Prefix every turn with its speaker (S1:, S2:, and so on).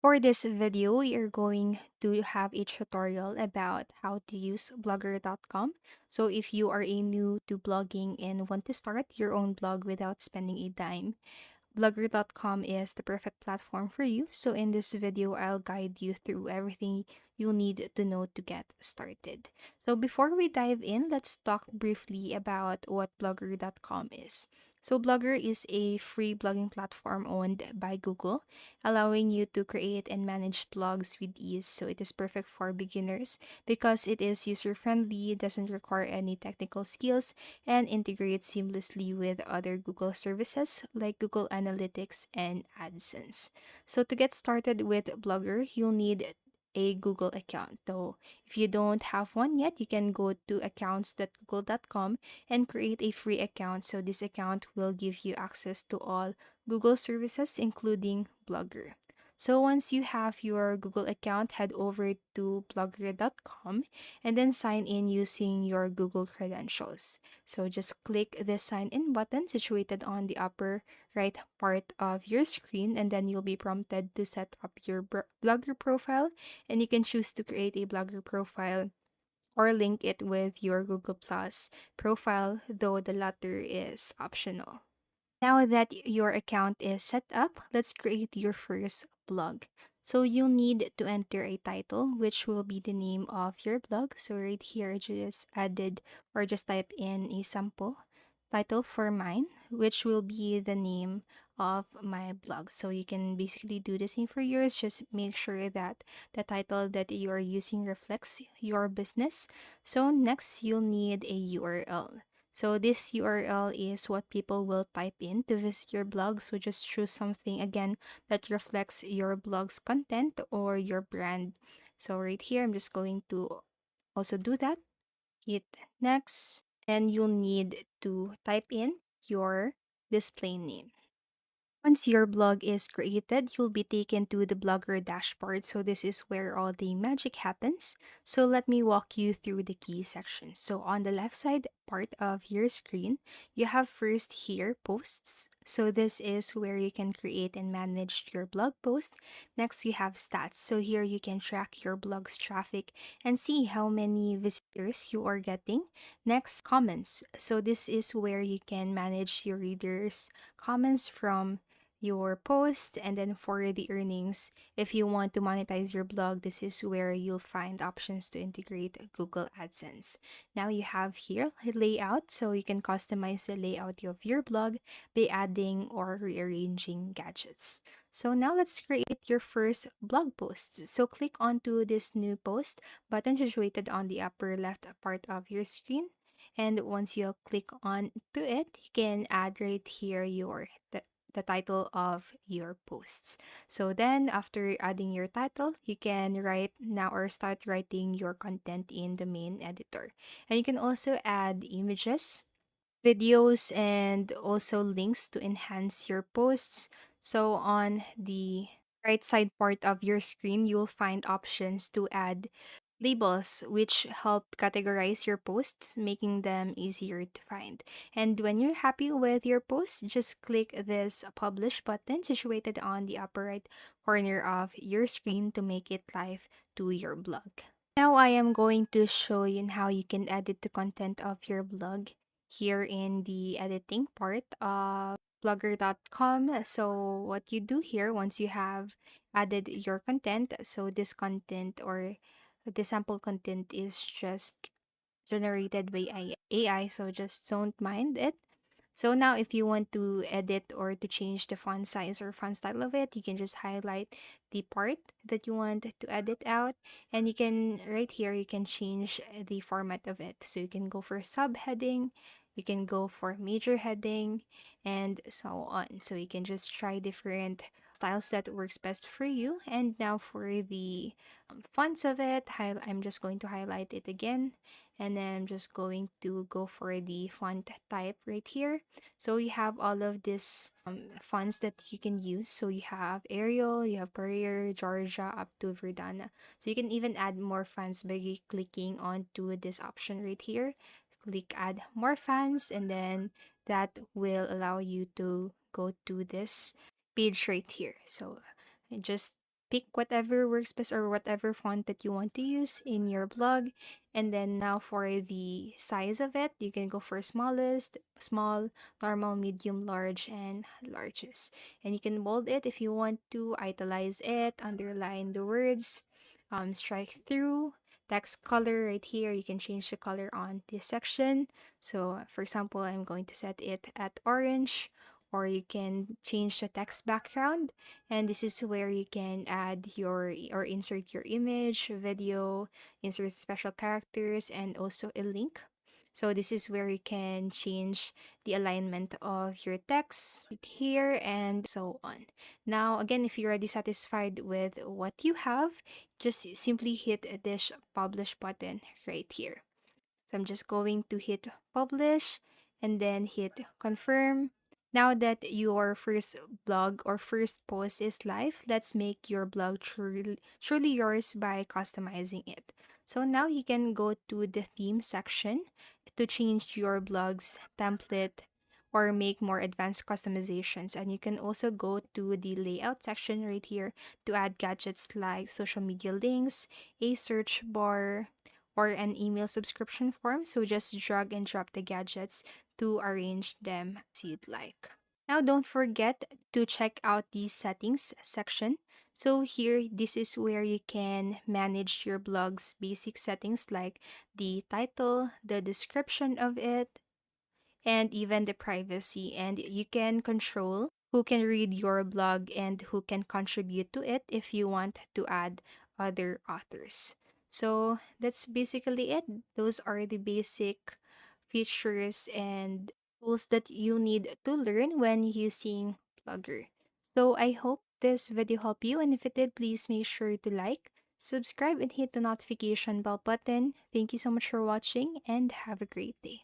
S1: For this video, we are going to have a tutorial about how to use blogger.com. So if you are a new to blogging and want to start your own blog without spending a dime, blogger.com is the perfect platform for you. So in this video, I'll guide you through everything you need to know to get started. So before we dive in, let's talk briefly about what blogger.com is. So Blogger is a free blogging platform owned by Google, allowing you to create and manage blogs with ease. So it is perfect for beginners because it is user-friendly, doesn't require any technical skills, and integrates seamlessly with other Google services like Google Analytics and AdSense. So to get started with Blogger, you'll need a Google account. So if you don't have one yet, you can go to accounts.google.com and create a free account. So this account will give you access to all Google services, including Blogger. So once you have your Google account, head over to blogger.com and then sign in using your Google credentials. So just click the sign in button situated on the upper right part of your screen, and then you'll be prompted to set up your Blogger profile, and you can choose to create a Blogger profile or link it with your Google Plus profile, though the latter is optional. Now that your account is set up, let's create your first blog. So you'll need to enter a title, which will be the name of your blog. So right here, just added or just type in a sample title for mine, which will be the name of my blog. So you can basically do the same for yours. Just make sure that the title that you are using reflects your business. So next, you'll need a URL. So this URL is what people will type in to visit your blog. So just choose something again that reflects your blog's content or your brand. So right here, I'm just going to also do that. Hit next, and you'll need to type in your display name. Once your blog is created, you'll be taken to the Blogger dashboard. So this is where all the magic happens. So let me walk you through the key sections. So on the left side part of your screen, you have first here posts. So this is where you can create and manage your blog post. Next, you have stats. So here you can track your blog's traffic and see how many visitors you are getting. Next, comments. So this is where you can manage your readers' comments from your post. And then for the earnings, if you want to monetize your blog, this is where you'll find options to integrate Google AdSense. Now you have here layout, so you can customize the layout of your blog by adding or rearranging gadgets. So now let's create your first blog post. So click onto this new post button situated on the upper left part of your screen. And once you click on to it, you can add right here the title of your posts. So then after adding your title, you can write now or start writing your content in the main editor. And you can also add images, videos, and also links to enhance your posts. So on the right side part of your screen, you'll find options to add labels, which help categorize your posts, making them easier to find. And when you're happy with your post, just click this publish button situated on the upper right corner of your screen to make it live to your blog. Now I am going to show you how you can edit the content of your blog here in the editing part of blogger.com. So what you do here once you have added your content, so this content or the sample content is just generated by AI, so just don't mind it. So now if you want to edit or to change the font size or font style of it, you can just highlight the part that you want to edit out, and you can right here you can change the format of it. So you can go for subheading, you can go for major heading, and so on. So you can just try different styles that works best for you. And now for the fonts of it, I'm just going to highlight it again, and then I'm just going to go for the font type right here. So you have all of these fonts that you can use. So you have Arial, you have Courier, Georgia, up to Verdana. So you can even add more fonts by clicking onto this option right here. Click add more fonts, and then that will allow you to go to this page right here. So just pick whatever works best or whatever font that you want to use in your blog. And then now for the size of it, you can go for smallest, small, normal, medium, large, and largest. And you can bold it if you want to, italize it, underline the words, strike through, text color right here. You can change the color on this section. So for example, I'm going to set it at orange, or you can change the text background, and this is where you can add your or insert your image, video, insert special characters, and also a link. So this is where you can change the alignment of your text right here and so on. Now, again, if you're already satisfied with what you have, just simply hit this publish button right here. So I'm just going to hit publish and then hit confirm. Now that your first blog or first post is live, let's make your blog truly yours by customizing it. So now you can go to the theme section to change your blog's template or make more advanced customizations. And you can also go to the layout section right here to add gadgets like social media links, a search bar, or an email subscription form. So just drag and drop the gadgets to arrange them as you'd like. Now, don't forget to check out the settings section. So here, this is where you can manage your blog's basic settings like the title, the description of it, and even the privacy. And you can control who can read your blog and who can contribute to it if you want to add other authors. So that's basically it. Those are the basic features and tools that you need to learn when using Blogger. So I hope this video helped you, and if it did, please make sure to like, subscribe, and hit the notification bell button. Thank you so much for watching, and have a great day.